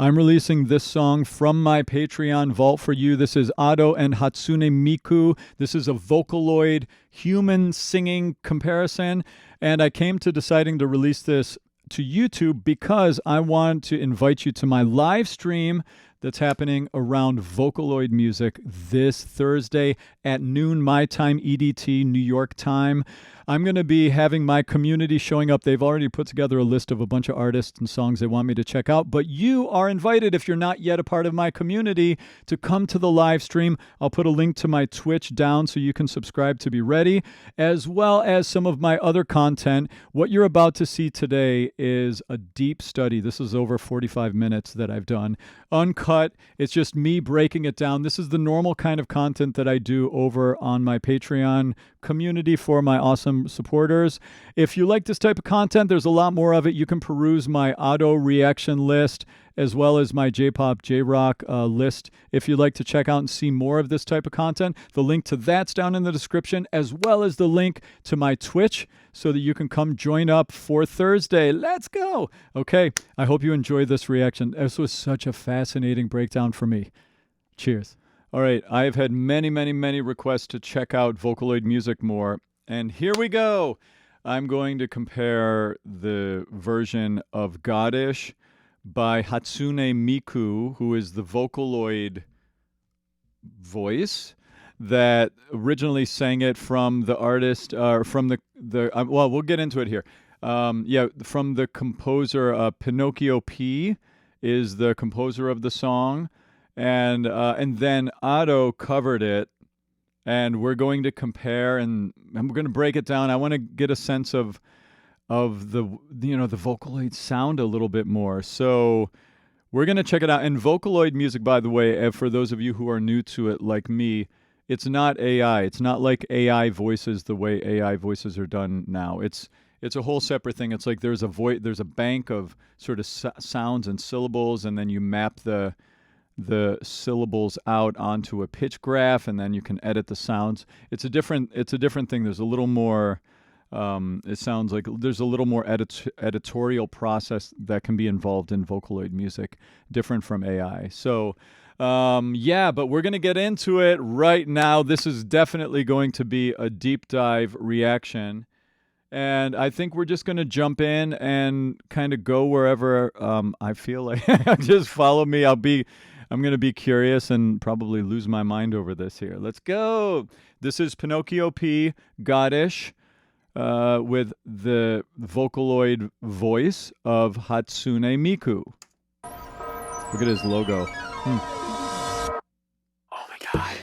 I'm releasing this song from my Patreon vault for you. This is Ado and HATSUNE MIKU. This is a Vocaloid human singing comparison. And I came to deciding to release this to YouTube because I want to invite you to my live stream that's happening around Vocaloid music this Thursday at noon my time, EDT, New York time. I'm going to be having my community showing up. They've already put together a list of a bunch of artists and songs they want me to check out. But you are invited, if you're not yet a part of my community, to come to the live stream. I'll put a link to my Twitch down so you can subscribe to be ready, as well as some of my other content. What you're about to see today is a deep study. This is over 45 minutes that I've done. Uncut. It's just me breaking it down. This is the normal kind of content that I do over on my Patreon community for my awesome supporters. If you like this type of content, there's a lot more of it. You can peruse my auto reaction list as well as my J-pop, J-rock list. If you'd like to check out and see more of this type of content, the link to that's down in the description, as well as the link to my Twitch so that you can come join up for Thursday. Let's go. Okay, I hope you enjoyed this reaction. This was such a fascinating breakdown for me. Cheers. All right, I've had many requests to check out Vocaloid music more, and here we go. I'm going to compare the version of Godish by HATSUNE MIKU, who is the Vocaloid voice that originally sang it from the artist, from well, we'll get into it here. Yeah, from the composer, Pinocchio P is the composer of the song. And then Ado covered it, and we're going to compare and we're going to break it down. I want to get a sense of the the Vocaloid sound a little bit more. So we're going to check it out. And Vocaloid music, by the way, for those of you who are new to it like me, it's not AI. It's not like AI voices the way AI voices are done now. It's a whole separate thing. It's like there's a bank of sort of sounds and syllables, and then you map the syllables out onto a pitch graph, and then you can edit the sounds. It's a different thing. There's a little more it sounds like there's a little more editorial process that can be involved in Vocaloid music, different from AI. So yeah, but we're going to get into it right now. This is definitely going to be a deep dive reaction, and I think we're just going to jump in and kind of go wherever I feel like. Just follow me. I'm going to be curious and probably lose my mind over this here. Let's go. This is Pinocchio P, Godish, with the Vocaloid voice of HATSUNE MIKU. Look at his logo. Oh my God.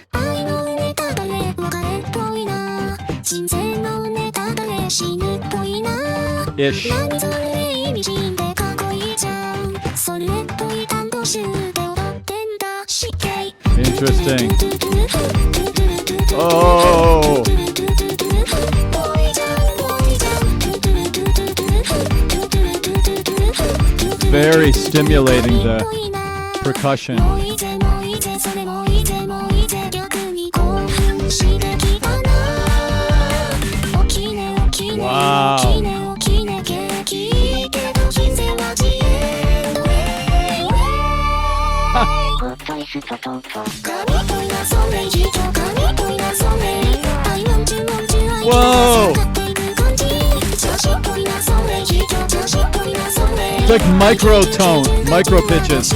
Ish. Interesting. Oh. Very stimulating, the percussion. Wow. Whoa! It's like microtone, micro pitches.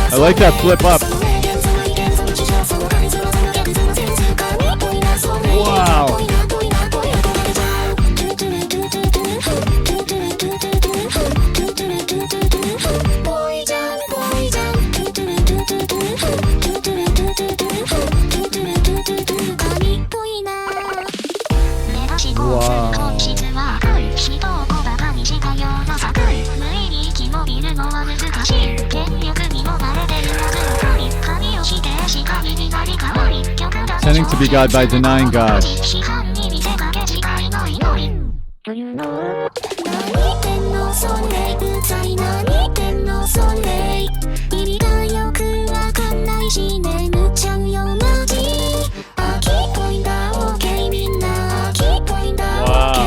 I like that flip up. Wow. Pretending to be God by denying God. Wow.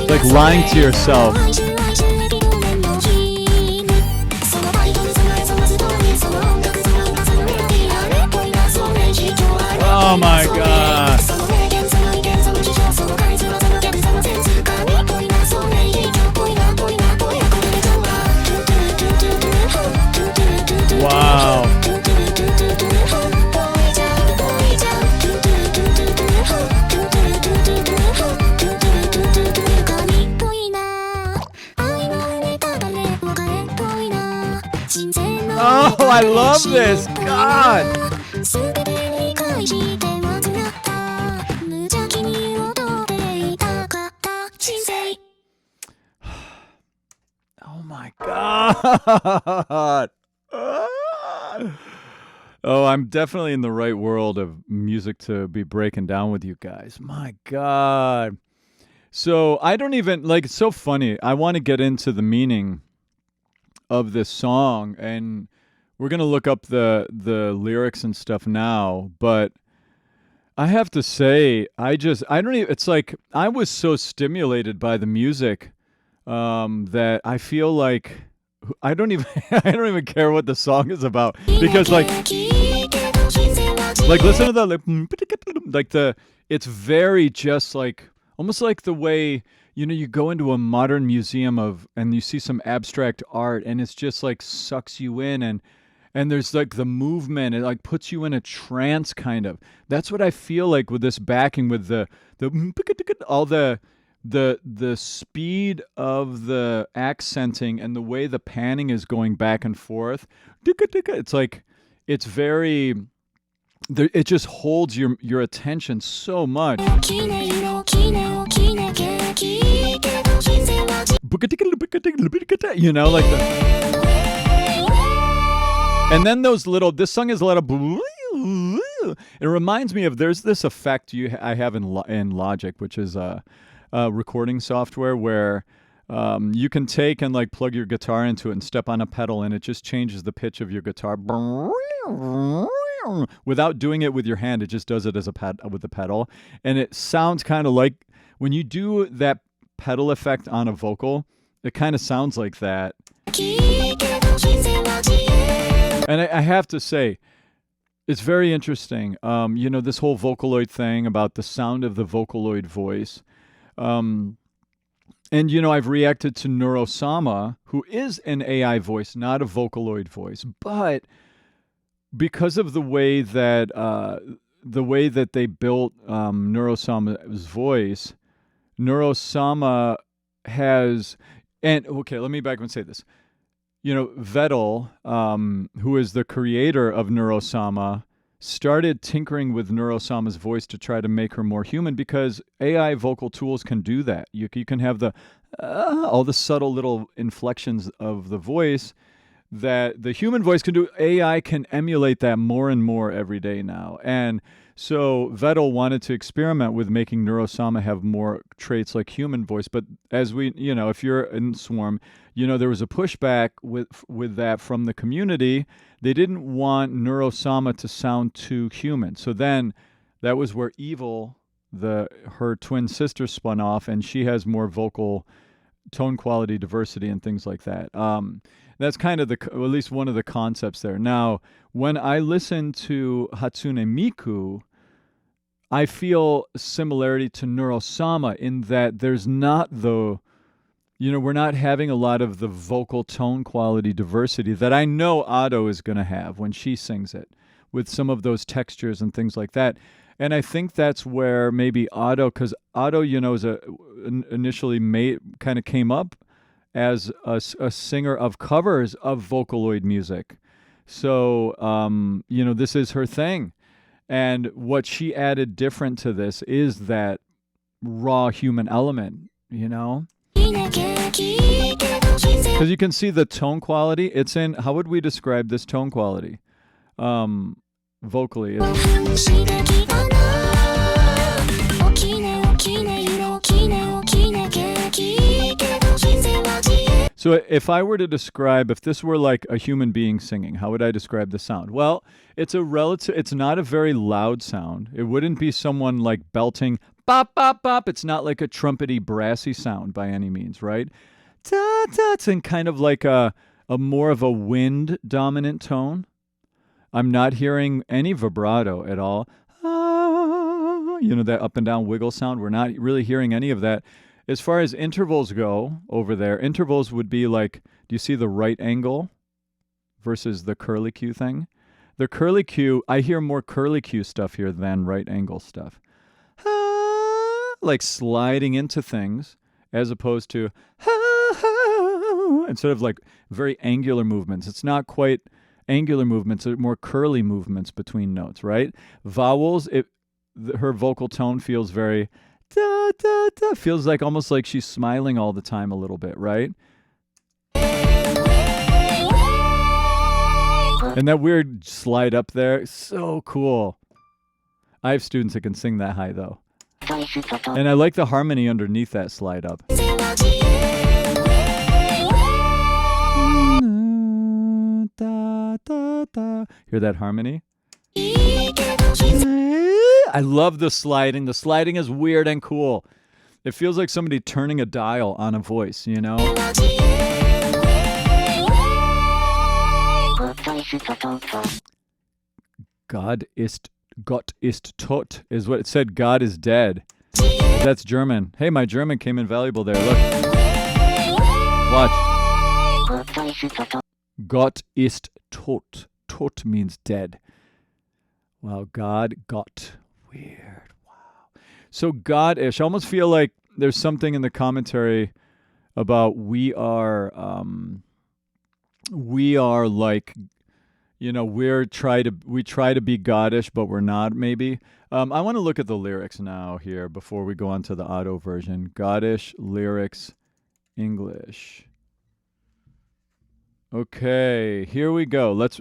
Like lying to yourself. Oh my god. Wow. Oh, I love this. God. Oh my God. Oh, I'm definitely in the right world of music to be breaking down with you guys. My God. So I don't even, like, it's so funny. I want to get into the meaning of this song, and we're going to look up the lyrics and stuff now, but I have to say, I don't even, it's like I was so stimulated by the music that I feel like I don't even I don't even care what the song is about, because like listen to the like the it's very just like almost like the way, you know, you go into a modern museum and you see some abstract art and it's just like sucks you in, and there's like the movement, it like puts you in a trance kind of. That's what I feel like with this backing, with the all the speed of the accenting and the way the panning is going back and forth. It's like, it's very, it just holds your attention so much. You know, like the, and then those little, this song is a lot of, it reminds me of, there's this effect I have in Logic, which is recording software, where you can take and like plug your guitar into it and step on a pedal and it just changes the pitch of your guitar without doing it with your hand. It just does it as with the pedal, and it sounds kind of like when you do that pedal effect on a vocal, it kind of sounds like that. And I have to say, it's very interesting. You know, this whole Vocaloid thing about the sound of the Vocaloid voice. And, you know, I've reacted to Neurosama, who is an AI voice, not a Vocaloid voice. But because of the way that they built Neurosama's voice, Neurosama has... And, okay, let me back up and say this. You know, Vettel, who is the creator of Neurosama, started tinkering with Neurosama's voice to try to make her more human, because AI vocal tools can do that. You can have all the subtle little inflections of the voice that the human voice can do. AI can emulate that more and more every day now. And so Vettel wanted to experiment with making Neurosama have more traits like human voice. But as we, you know, if you're in Swarm, you know, there was a pushback with that from the community. They didn't want Neurosama to sound too human. So then that was where Evil, her twin sister, spun off, and she has more vocal tone quality diversity and things like that. That's kind of at least one of the concepts there. Now, when I listen to Hatsune Miku, I feel similarity to Neurosama in that there's not we're not having a lot of the vocal tone quality diversity that I know Otto is going to have when she sings it, with some of those textures and things like that. And I think that's where maybe Otto, because Otto, you know, initially kind of came up as a singer of covers of Vocaloid music. So, you know, this is her thing. And what she added different to this is that raw human element, you know? Because you can see the tone quality. It's in, how would we describe this tone quality? Vocally. So if I were to describe, if this were like a human being singing, how would I describe the sound? Well, it's not a very loud sound. It wouldn't be someone like belting, bop, bop, bop. It's not like a trumpety, brassy sound by any means, right? Da, da, it's in kind of like a more of a wind dominant tone. I'm not hearing any vibrato at all. You know, that up and down wiggle sound. We're not really hearing any of that. As far as intervals go over there, intervals would be like, do you see the right angle versus the curly Q thing? The curly Q, I hear more curly Q stuff here than right angle stuff. Like sliding into things as opposed to instead of like very angular movements. It's not quite angular movements, it's more curly movements between notes, right? Vowels, her vocal tone feels very da, da, da. Feels like almost like she's smiling all the time a little bit, right? And that weird slide up there, so cool. I have students that can sing that high though. And I like the harmony underneath that slide up. Hear that harmony? I love the sliding. The sliding is weird and cool. It feels like somebody turning a dial on a voice, you know? Gott ist tot is what it said. God is dead. That's German. Hey, my German came in valuable there. Look. Watch. Gott ist tot. Tot means dead. Wow, Gott. Weird. Wow. So God-ish. I almost feel like there's something in the commentary about we are like, you know, we try to be Godish, but we're not, maybe. I want to look at the lyrics now here before we go on to the auto version. Godish lyrics English. Okay, here we go. Let's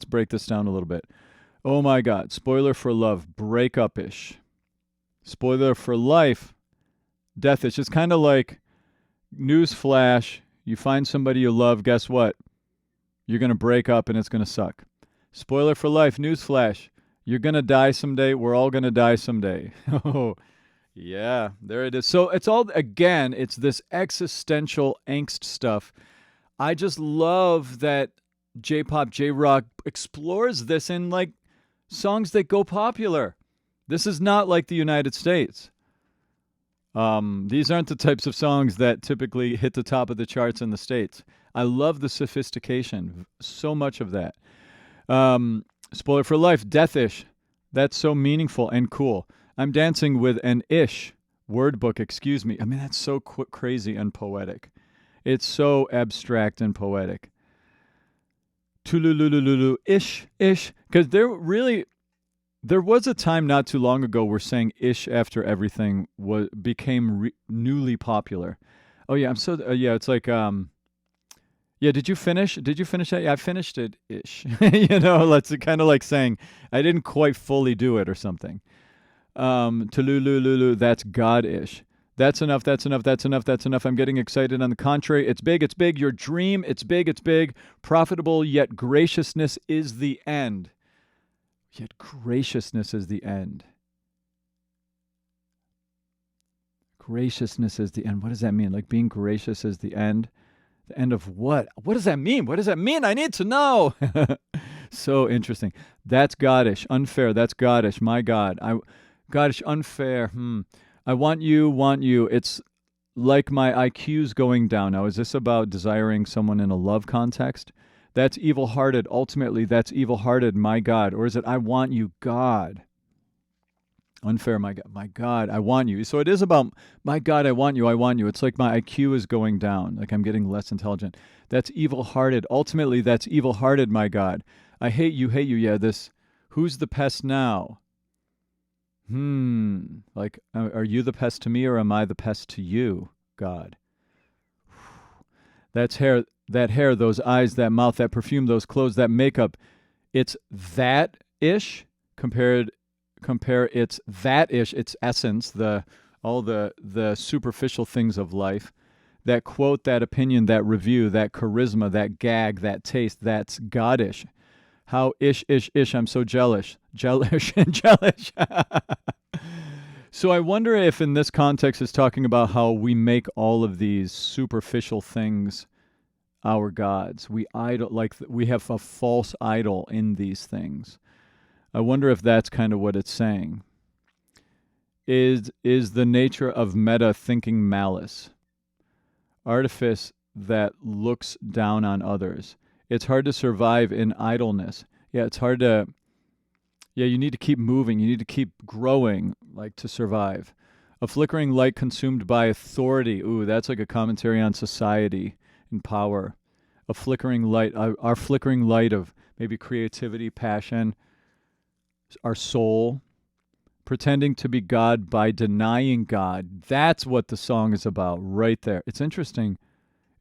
break this down a little bit. Oh my God, spoiler for love, breakup-ish. Spoiler for life, death-ish. It's kind of like news flash, you find somebody you love, guess what? You're going to break up and it's going to suck. Spoiler for life, news flash, you're going to die someday, we're all going to die someday. Oh, yeah, there it is. So it's all, again, it's this existential angst stuff. I just love that J-pop, J-rock explores this in like songs that go popular. This is not like the United States. These aren't the types of songs that typically hit the top of the charts in the States. I love the sophistication, so much of that. Spoiler for life, death-ish. That's so meaningful and cool. I'm dancing with an ish word book, excuse me. I mean, that's so crazy and poetic. It's so abstract and poetic. Tululululu, ish. Because there was a time not too long ago where saying ish after everything became newly popular. Oh yeah, it's like yeah, did you finish that? Yeah, I finished it ish. You know, it's kind of like saying I didn't quite fully do it or something. Tululululu, that's God-ish. That's enough. I'm getting excited. On the contrary, it's big. Your dream, it's big. Profitable, yet graciousness is the end. Yet graciousness is the end. Graciousness is the end. What does that mean? Like being gracious is the end? The end of what? What does that mean? What does that mean? I need to know. So interesting. That's Godish. Unfair. That's Godish. My God. Godish, unfair. I want you. It's like my IQ's going down. Now, is this about desiring someone in a love context? That's evil-hearted. Ultimately, that's evil-hearted, my God. Or is it, I want you, God? Unfair, my God, I want you. So it is about, my God, I want you. It's like my IQ is going down, like I'm getting less intelligent. That's evil-hearted. Ultimately, that's evil-hearted, my God. I hate you. Yeah, this, who's the pest now? Like, are you the pest to me or am I the pest to you, God? That's hair, that hair, those eyes, that mouth, that perfume, those clothes, that makeup. It's that-ish. Compare it's that-ish, its essence, all the superficial things of life. That quote, that opinion, that review, that charisma, that gag, that taste, that's Godish. How ish, I'm so jealous and jealous. So I wonder if in this context it's talking about how we make all of these superficial things our gods. We have a false idol in these things. I wonder if that's kind of what it's saying. Is the nature of meta thinking malice, artifice that looks down on others. It's hard to survive in idleness. Yeah, it's hard to... Yeah, you need to keep moving. You need to keep growing, like, to survive. A flickering light consumed by authority. Ooh, that's like a commentary on society and power. A flickering light, our flickering light of maybe creativity, passion, our soul. Pretending to be God by denying God. That's what the song is about right there. It's interesting.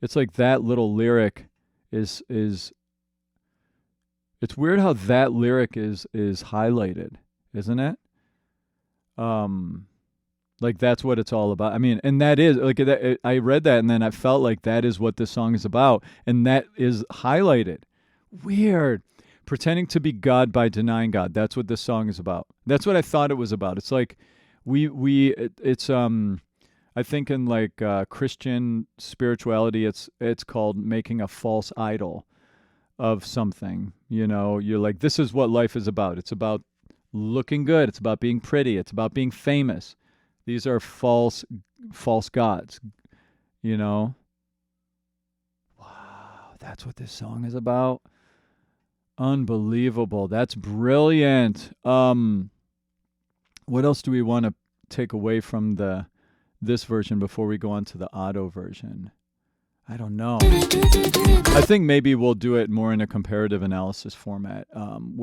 It's like that little lyric is it's weird how that lyric is highlighted, isn't it? Like that's what it's all about. I mean, and that is like I read that and then I felt like that is what this song is about, and that is highlighted. Weird. Pretending to be God by denying God. That's what this song is about. That's what I thought it was about. It's like it's I think in like Christian spirituality, it's called making a false idol of something. You know, you're like, this is what life is about. It's about looking good. It's about being pretty. It's about being famous. These are false gods, you know? Wow, that's what this song is about. Unbelievable. That's brilliant. What else do we want to take away from this version before we go on to the auto version? I don't know. I think maybe we'll do it more in a comparative analysis format.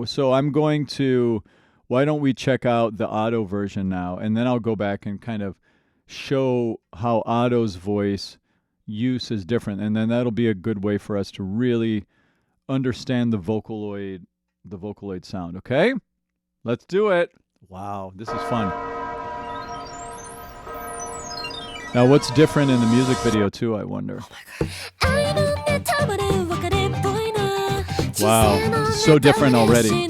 So I'm going to... Why don't we check out the auto version now, and then I'll go back and kind of show how Otto's voice use is different, and then that'll be a good way for us to really understand the Vocaloid sound. Okay? Let's do it. Wow, this is fun. Now, what's different in the music video too, I wonder? Wow, it's so different already.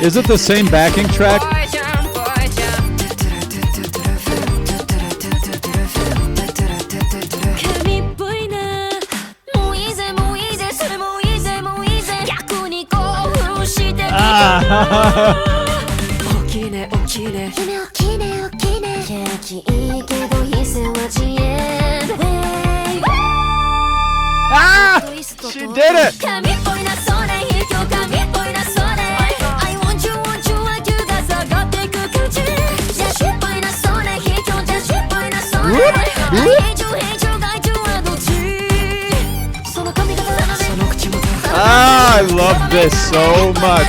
Is it the same backing track? She did it! I love this so much.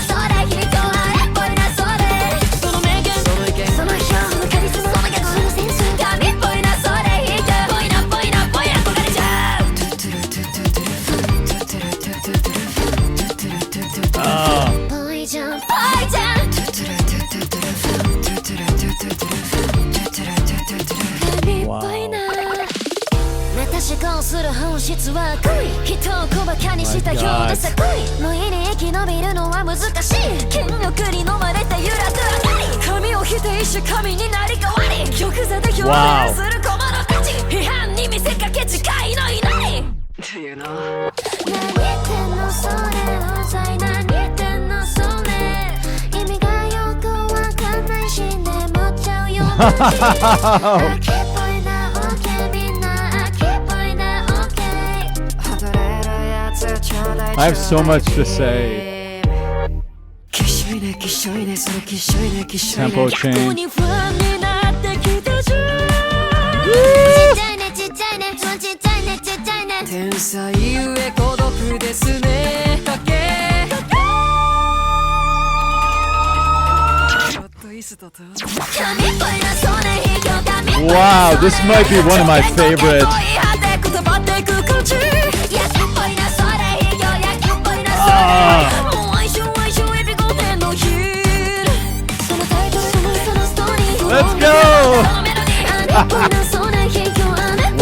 Wow. I have so much to say. Tempo change. Wow, this might be one of my favorites. Let's go!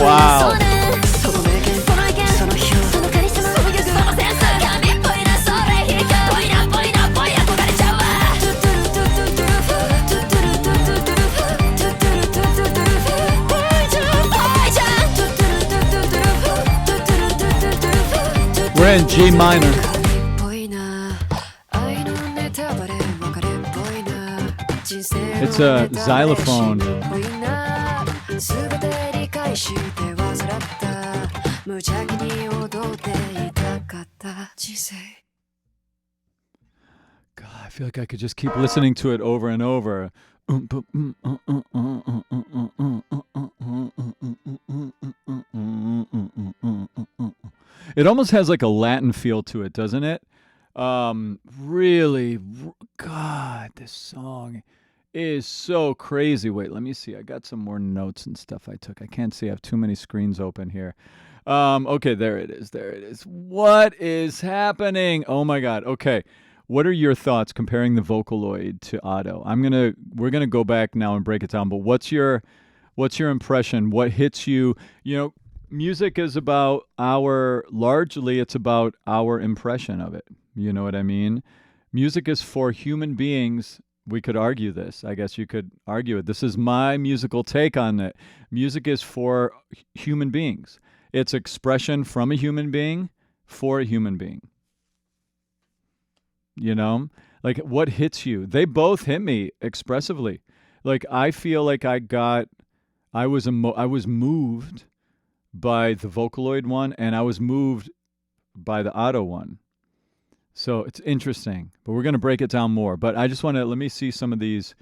Wow. We're in G minor. It's a xylophone. God, I feel like I could just keep listening to it over and over. It almost has like a Latin feel to it, doesn't it? Really, God, this song is so crazy. Wait, let me see. I got some more notes and stuff I took. I can't see. I have too many screens open here. Okay, there it is. There it is. What is happening? Oh my God. Okay. What are your thoughts comparing the Vocaloid to Otto? We're gonna go back now and break it down. But what's your impression? What hits you? You know, music is largely it's about our impression of it. You know what I mean? Music is for human beings. We could argue this. I guess you could argue it. This is my musical take on it. Music is for human beings. It's expression from a human being for a human being. You know, like what hits you? They both hit me expressively. Like I feel like I was moved by the Vocaloid one, and I was moved by the Otto one. So it's interesting, but we're going to break it down more. But I just want to, let me see some of these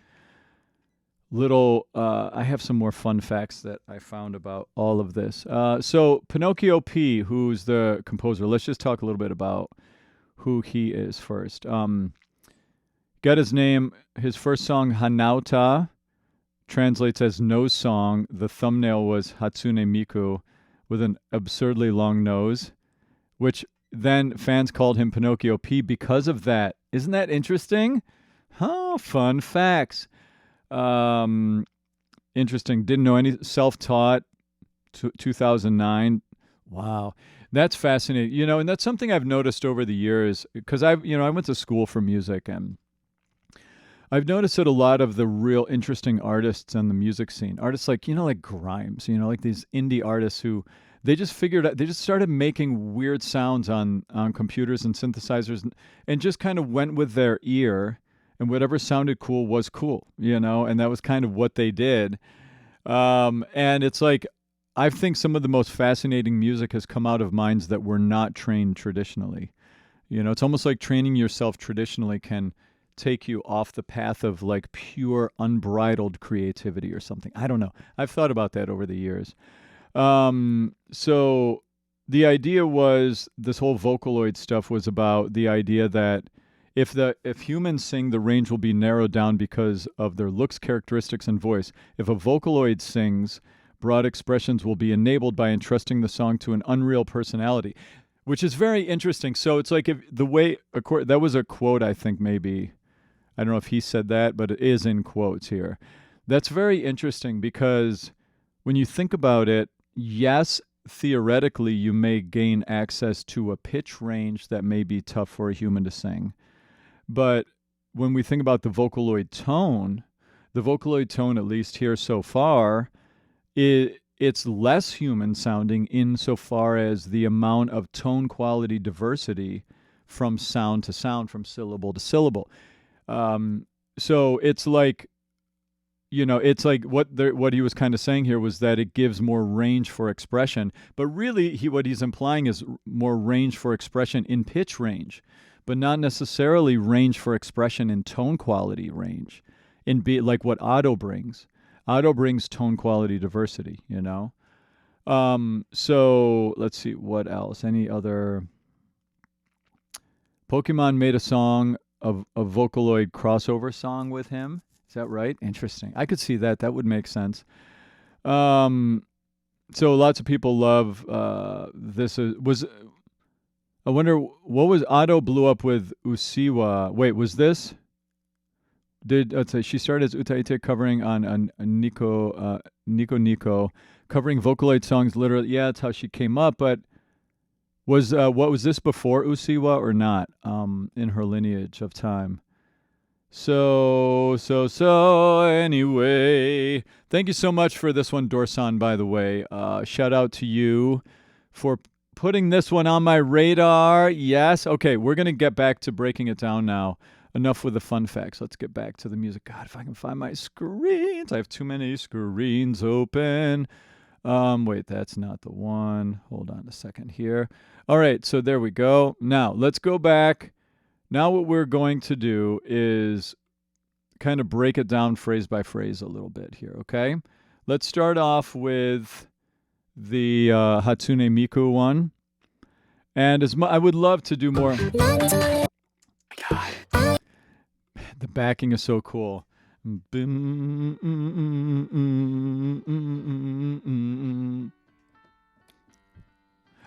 little, I have some more fun facts that I found about all of this. So Pinocchio P, who's the composer, let's just talk a little bit about who he is first. Got his name, his first song, Hanauta, translates as nose song. The thumbnail was Hatsune Miku with an absurdly long nose, which then fans called him Pinocchio P because of that. Isn't that interesting? Huh, fun facts. Interesting. Didn't know any. Self-taught, 2009. Wow. That's fascinating. You know, and that's something I've noticed over the years because I went to school for music, and I've noticed that a lot of the real interesting artists in the music scene, artists like Grimes, like these indie artists who they just started making weird sounds on computers and synthesizers and just kind of went with their ear, and whatever sounded cool was cool, and that was kind of what they did. And it's like, I think some of the most fascinating music has come out of minds that were not trained traditionally. It's almost like training yourself traditionally can take you off the path of like pure unbridled creativity or something. I don't know. I've thought about that over the years. So the idea was, this whole Vocaloid stuff was about the idea that if humans sing, the range will be narrowed down because of their looks, characteristics, and voice. If a Vocaloid sings, broad expressions will be enabled by entrusting the song to an unreal personality, which is very interesting. So it's like that was a quote, I think maybe, I don't know if he said that, but it is in quotes here. That's very interesting because when you think about it, yes, theoretically, you may gain access to a pitch range that may be tough for a human to sing. But when we think about the Vocaloid tone, at least here so far, it's less human sounding insofar as the amount of tone quality diversity from sound to sound, from syllable to syllable. So it's like, it's like what he was kind of saying here was that it gives more range for expression, but really what he's implying is more range for expression in pitch range, but not necessarily range for expression in tone quality range, like what Otto brings. Otto brings tone quality diversity, So let's see, what else? Any other? Pokemon made a song, a Vocaloid crossover song with him. Is that right? Interesting. I could see that. That would make sense. So lots of people love this. I wonder what was Ado blew up with Usiwa. Wait, was this? Let's say she started as Utaite covering on Nico Nico covering Vocaloid songs. Literally, yeah, that's how she came up. But was what was this before Usiwa or not? In her lineage of time. So anyway, thank you so much for this one, Dorsan, by the way. Shout out to you for putting this one on my radar. Yes. Okay, we're going to get back to breaking it down now. Enough with the fun facts. Let's get back to the music. God, if I can find my screens. I have too many screens open. Wait, that's not the one. Hold on a second here. All right, so there we go. Now, let's go back. Now what we're going to do is kind of break it down phrase by phrase a little bit here, okay? Let's start off with the HATSUNE MIKU one. And I would love to do more. God. The backing is so cool.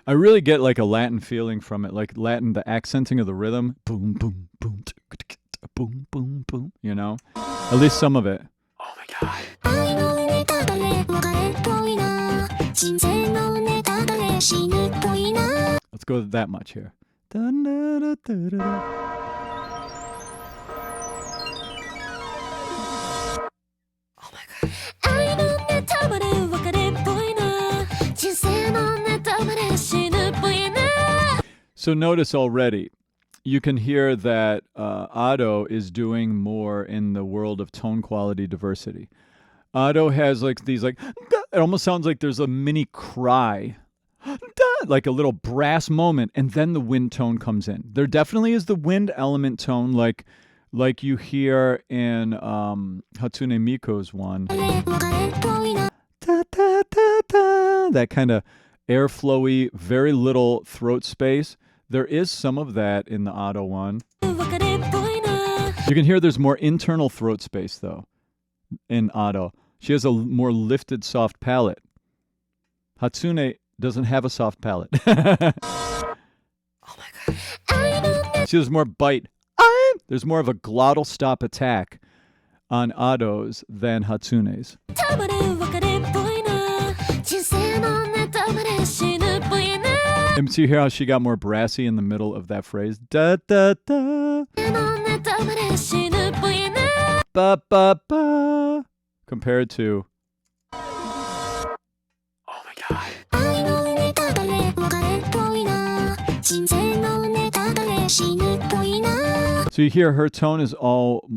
I really get like a Latin feeling from it, like Latin, the accenting of the rhythm. Boom, boom, boom, boom, boom, boom, you know? At least some of it. Oh my God. Let's go with that much here. Oh my God. So notice already, you can hear that Ado is doing more in the world of tone quality diversity. Ado has like these like, it almost sounds like there's a mini cry, like a little brass moment, and then the wind tone comes in. There definitely is the wind element tone like you hear in HATSUNE Miku's one. That kind of airflowy, very little throat space. There is some of that in the Ado one. You can hear there's more internal throat space, though, in Ado. She has a more lifted, soft palate. HATSUNE doesn't have a soft palate. Oh my God. She has more bite. There's more of a glottal stop attack on Ado's than HATSUNE's. And see how she got more brassy in the middle of that phrase? Da da da. Ba ba ba. Compared to. Oh my God. So you hear her tone is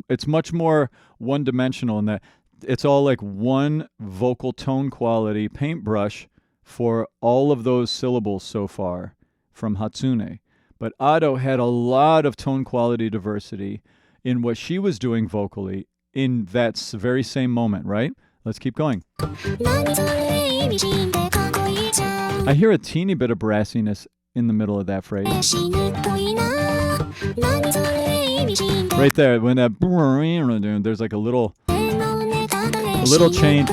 it's much more one-dimensional in that it's all like one vocal tone quality paintbrush for all of those syllables so far from HATSUNE. But Ado had a lot of tone quality diversity in what she was doing vocally in that very same moment, right? Let's keep going. I hear a teeny bit of brassiness in the middle of that phrase. Right there, when that there's like a little change.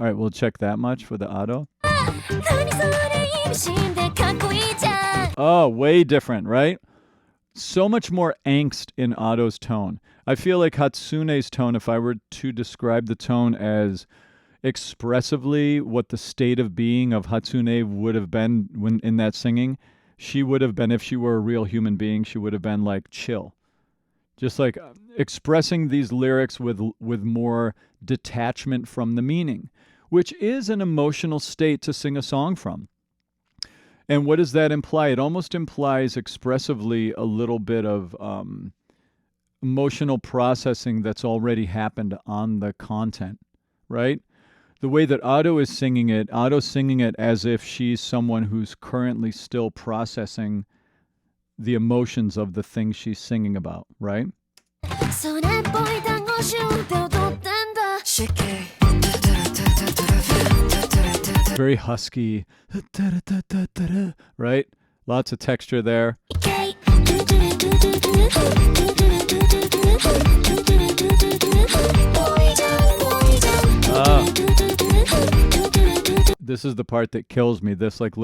All right, we'll check that much for the Ado. Oh, way different, right? So much more angst in Ado's tone. I feel like HATSUNE's tone, if I were to describe the tone as expressively what the state of being of HATSUNE would have been when in that singing, she would have been, if she were a real human being, she would have been like chill. Just like expressing these lyrics with more detachment from the meaning, which is an emotional state to sing a song from. And what does that imply? It almost implies expressively a little bit of emotional processing that's already happened on the content, right? The way that Ado's singing it as if she's someone who's currently still processing the emotions of the thing she's singing about, right? Very husky, right? Lots of texture there. This is the part that kills me. This like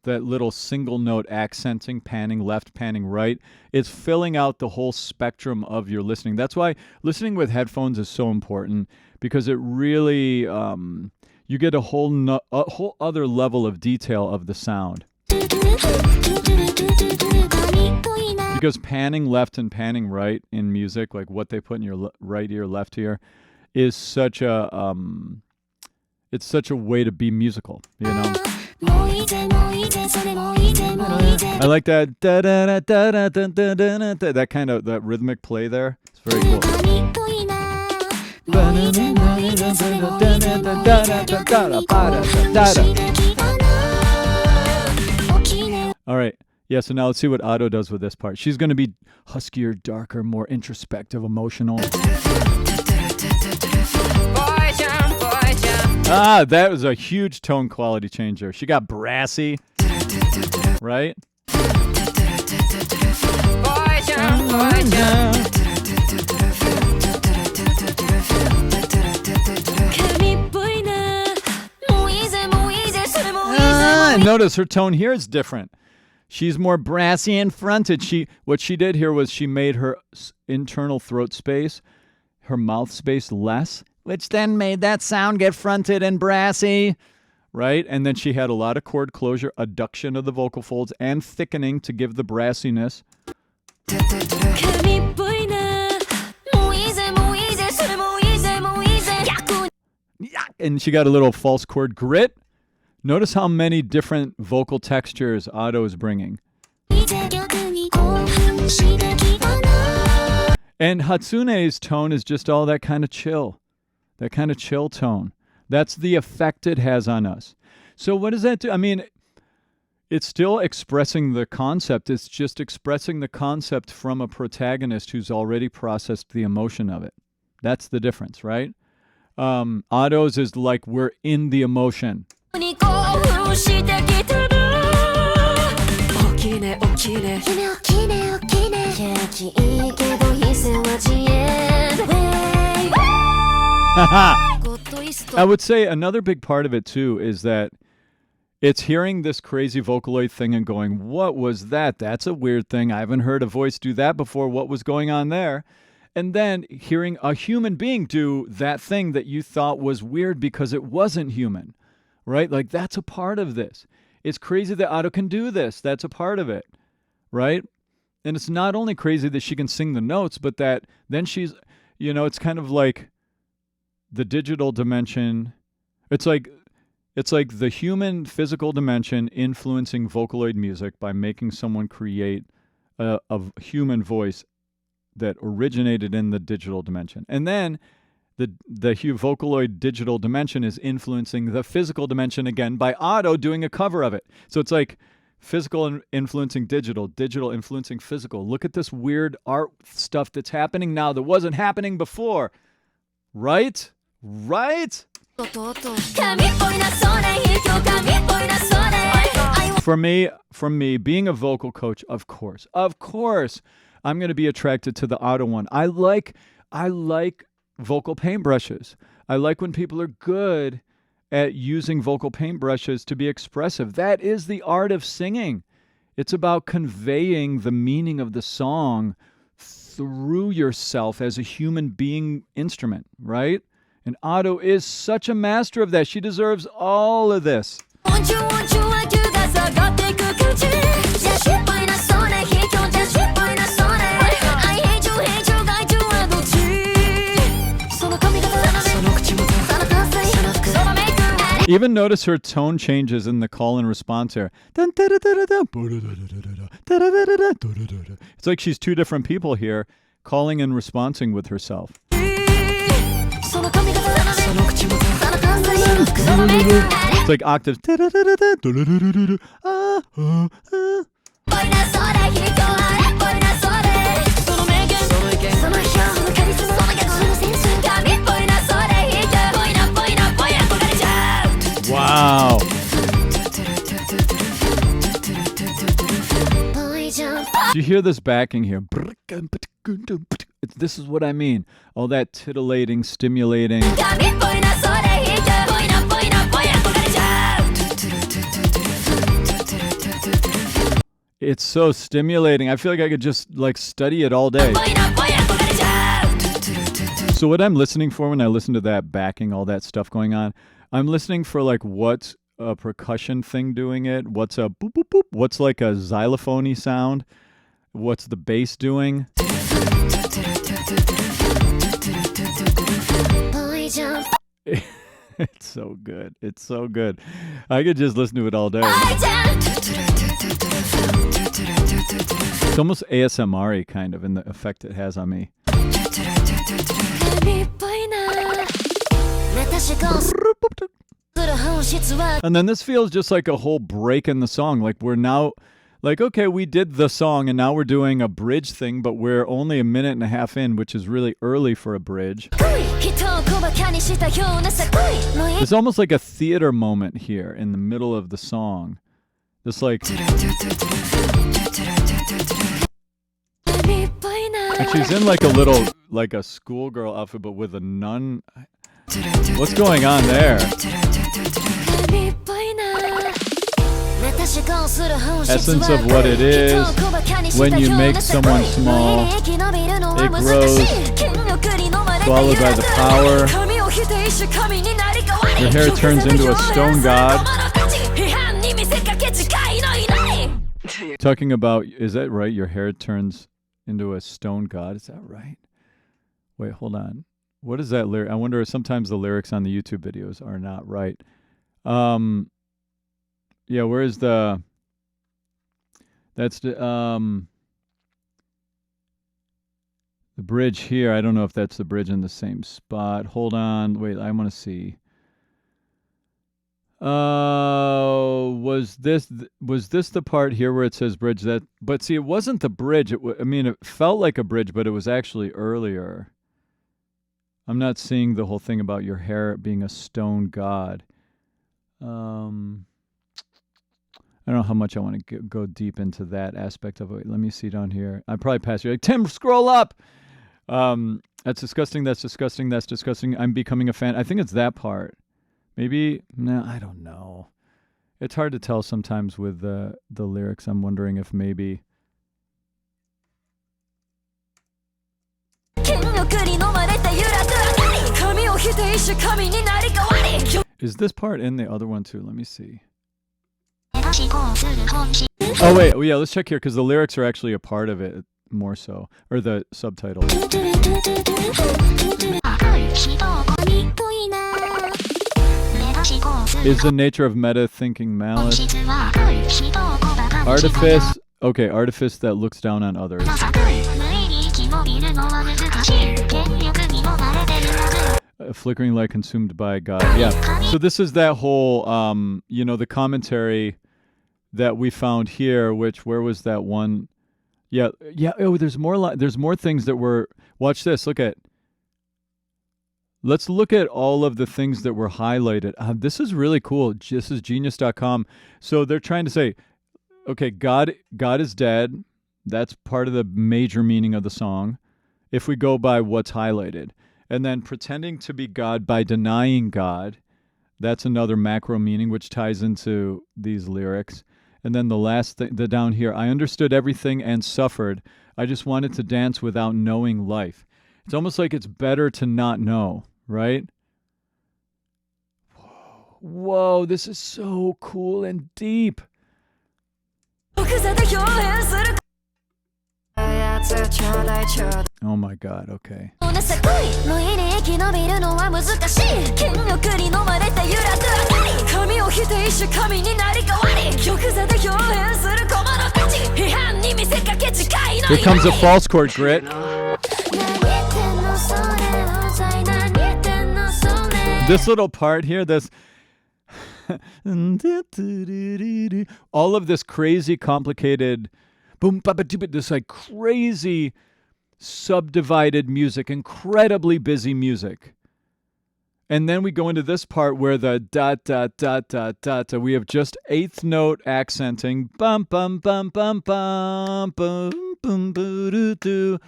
that little single note accenting, panning left, panning right. It's filling out the whole spectrum of your listening. That's why listening with headphones is so important, because it really you get a whole other level of detail of the sound. Because panning left and panning right in music, like what they put in your right ear, left ear, is such a it's such a way to be musical, you know. I like that that kind of that rhythmic play there. It's very cool. All right. Yeah, so now let's see what Ado does with this part. She's going to be huskier, darker, more introspective, emotional. Ah, that was a huge tone quality changer. She got brassy, right? Notice her tone here is different. She's more brassy and fronted. What she did here was she made her internal throat space, her mouth space less, which then made that sound get fronted and brassy, right? And then she had a lot of chord closure, adduction of the vocal folds, and thickening to give the brassiness. And she got a little false chord grit. Notice how many different vocal textures Ado is bringing. And Hatsune's tone is just all that kind of chill. That kind of chill tone. That's the effect it has on us. So what does that do? I mean, it's still expressing the concept. It's just expressing the concept from a protagonist who's already processed the emotion of it. That's the difference, right? Ado's is like we're in the emotion. I would say another big part of it too is that it's hearing this crazy Vocaloid thing and going, what was that? That's a weird thing. I haven't heard a voice do that before. What was going on there? And then hearing a human being do that thing that you thought was weird because it wasn't human, right? Like that's a part of this. It's crazy that Ado can do this. That's a part of it, right? And it's not only crazy that she can sing the notes, but that then she's, you know, it's kind of like the digital dimension. It's like the human physical dimension influencing Vocaloid music by making someone create a human voice that originated in the digital dimension. And then the Vocaloid digital dimension is influencing the physical dimension again by Ado doing a cover of it. So it's like physical influencing digital, digital influencing physical. Look at this weird art stuff that's happening now that wasn't happening before. Right? Right? For me, being a vocal coach, of course, I'm going to be attracted to the Ado one. I like vocal paintbrushes. I like when people are good at using vocal paintbrushes to be expressive. That is the art of singing. It's about conveying the meaning of the song through yourself as a human being instrument, right? And Ado is such a master of that. She deserves all of this. Even notice her tone changes in the call and response here. It's like she's two different people here, calling and responding with herself. It's like octaves. Wow. you hear this backing here? This is what I mean. All that titillating, stimulating. It's so stimulating. I feel like I could just like study it all day. So what I'm listening for when I listen to that backing, all that stuff going on, I'm listening for like what's a percussion thing doing it, what's a boop boop boop, what's like a xylophone-y sound, what's the bass doing. It's so good. It's so good. I could just listen to it all day. It's almost ASMR-y kind of in the effect it has on me. And then this feels just like a whole break in the song. Like we're now, like, okay, we did the song and now we're doing a bridge thing, but we're only a minute and a half in, which is really early for a bridge. It's almost like a theater moment here in the middle of the song. Just like... And she's in like a little, like a schoolgirl outfit, but with a nun. What's going on there? Essence of what it is. When you make someone small, it grows, swallowed by the power. Your hair turns into a stone god. Talking about, is that right? Your hair turns into a stone god. Is that right? Wait, hold on. What is that lyric? I wonder if sometimes the lyrics on the YouTube videos are not right. Yeah, where's the... That's the bridge here. I don't know if that's the bridge in the same spot. Hold on. Wait, I want to see. Was this the part here where it says bridge? That, but see, it wasn't the bridge. I mean, it felt like a bridge, but it was actually earlier. I'm not seeing the whole thing about your hair being a stone god. I don't know how much I want to go deep into that aspect of it. Let me see down here. I probably passed you. Like, Tim, scroll up. That's disgusting. That's disgusting. That's disgusting. I'm becoming a fan. I think it's that part. Maybe, no, I don't know. It's hard to tell sometimes with the lyrics. I'm wondering if maybe... Is this part in the other one too? Let me see. Oh wait, yeah, let's check here because the lyrics are actually a part of it more so, or the subtitle. Is the nature of meta thinking malice? Artifice. Okay, artifice that looks down on others. A flickering light consumed by God. Yeah. So this is that whole, you know, the commentary that we found here. Which, where was that one? Yeah. Oh, there's more. There's more things that were. Watch this. Look at. Let's look at all of the things that were highlighted. This is really cool. This is genius.com. So they're trying to say, okay, God is dead. That's part of the major meaning of the song. If we go by what's highlighted. And then pretending to be God by denying God. That's another macro meaning, which ties into these lyrics. And then the last thing, the down here, I understood everything and suffered. I just wanted to dance without knowing life. It's almost like it's better to not know, right? Whoa, this is so cool and deep. Oh my God, okay. Here comes a false chord, Grit. This little part here, this all of this crazy complicated boom, this like crazy subdivided music, incredibly busy music. And then we go into this part where the dot, dot, dot, dot, dot, we have just eighth note accenting, bum, bum, bum, bum, bum, bum, boom, boo-doo-doo.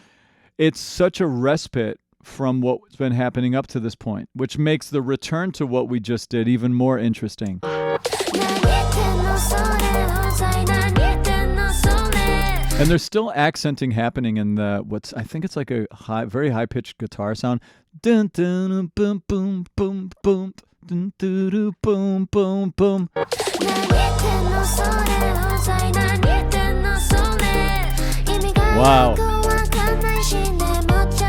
It's such a respite from what's been happening up to this point, which makes the return to what we just did even more interesting. And there's still accenting happening in the I think it's like a very high pitched guitar sound. Dun dun boom boom boom boom dun dun boom boom boom. Wow.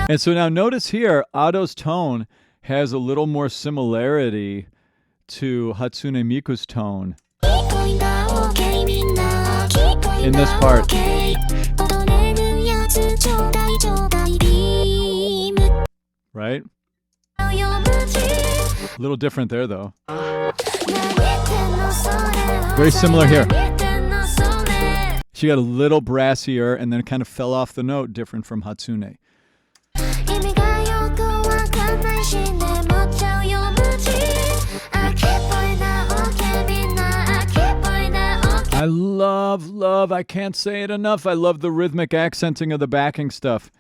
And so now notice here, Ado's tone has a little more similarity to Hatsune Miku's tone in this part. Right? A little different there, though. Very similar here. She got a little brassier and then kind of fell off the note, different from Hatsune. I love, I can't say it enough. I love the rhythmic accenting of the backing stuff.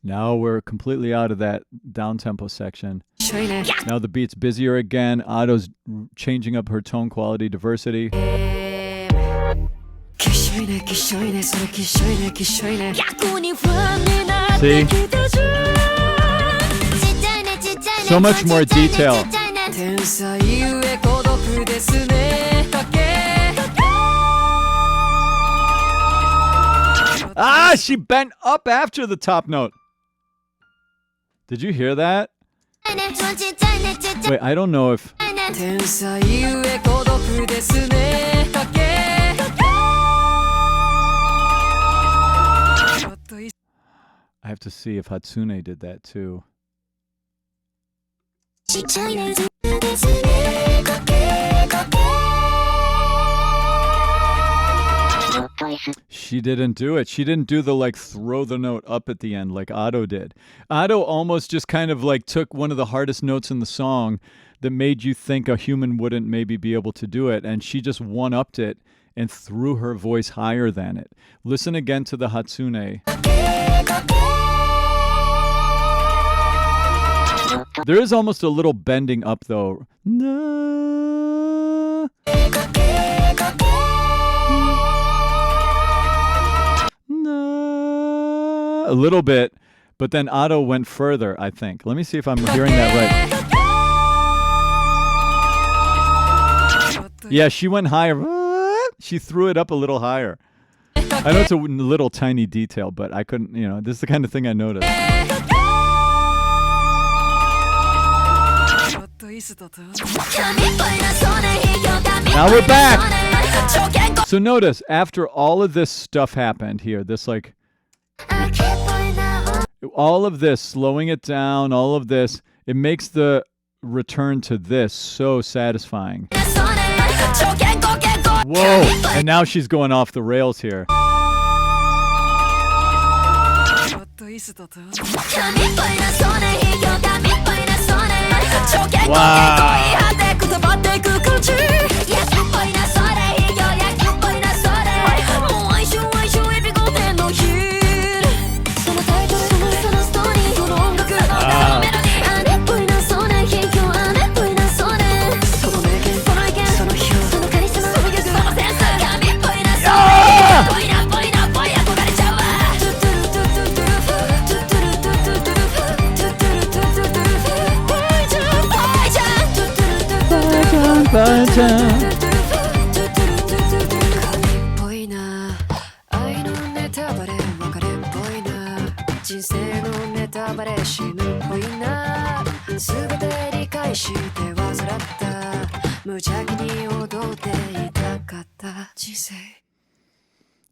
Now we're completely out of that down-tempo section. Now the beat's busier again. Ado's changing up her tone quality, diversity. See? So much more detail. Ah, she bent up after the top note. Did you hear that? Wait, I don't know if... I have to see if Hatsune did that too. She didn't do it. She didn't do the like throw the note up at the end like Ado did. Ado almost just kind of like took one of the hardest notes in the song that made you think a human wouldn't maybe be able to do it, and she just one-upped it and threw her voice higher than it. Listen again to the Hatsune. There is almost a little bending up though. A little bit, but then Ado went further, I think. Let me see if I'm hearing that right. Yeah, she went higher. She threw it up a little higher. I know it's a little tiny detail, but I couldn't, this is the kind of thing I noticed. Now we're back. So notice, after all of this stuff happened here, this like... all of this, slowing it down, all of this, it makes the return to this so satisfying. Whoa! And now she's going off the rails here. Wow!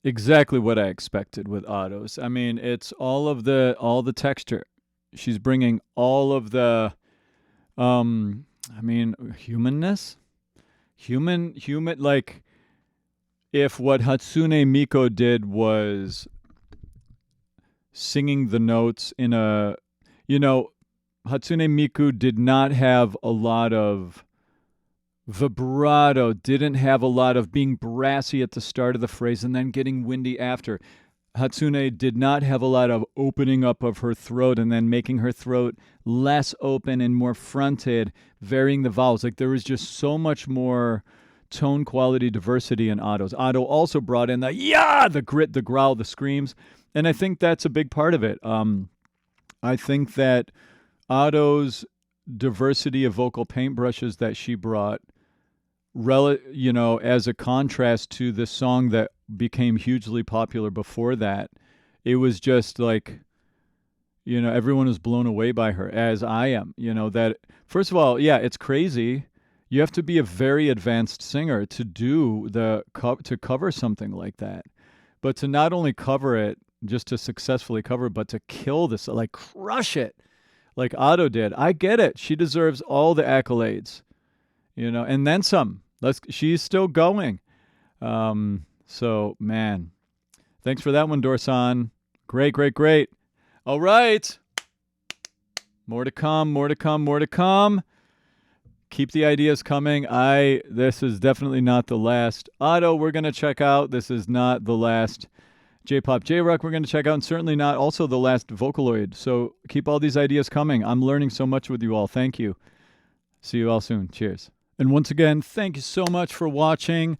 Exactly what I expected with Ado's. I mean, it's all the texture. She's bringing all of the, humanness. Human, like, if what Hatsune Miku did was singing the notes in a, you know, Hatsune Miku did not have a lot of vibrato, didn't have a lot of being brassy at the start of the phrase and then getting windy after. Hatsune did not have a lot of opening up of her throat and then making her throat less open and more fronted, varying the vowels. Like there was just so much more tone quality diversity in Otto's. Otto also brought in the yeah, the grit, the growl, the screams, and I think that's a big part of it. I think that Otto's diversity of vocal paintbrushes that she brought, as a contrast to the song that became hugely popular before that, it was just like, everyone was blown away by her, as I am. That first of all, yeah, it's crazy. You have to be a very advanced singer to do to cover something like that, but to not only cover it, just to successfully cover it, but to kill this, like crush it, like Otto did. I get it. She deserves all the accolades, and then some. She's still going. So, man, thanks for that one, Dorsan. Great, great, great. All right. More to come, more to come, more to come. Keep the ideas coming. This is definitely not the last Otto we're going to check out. This is not the last J-Pop J-Rock we're going to check out, and certainly not also the last Vocaloid. So keep all these ideas coming. I'm learning so much with you all. Thank you. See you all soon. Cheers. And once again, thank you so much for watching.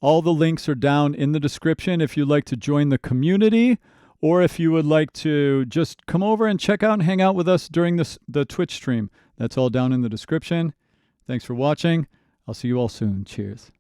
All the links are down in the description if you'd like to join the community, or if you would like to just come over and check out and hang out with us during the Twitch stream. That's all down in the description. Thanks for watching. I'll see you all soon. Cheers.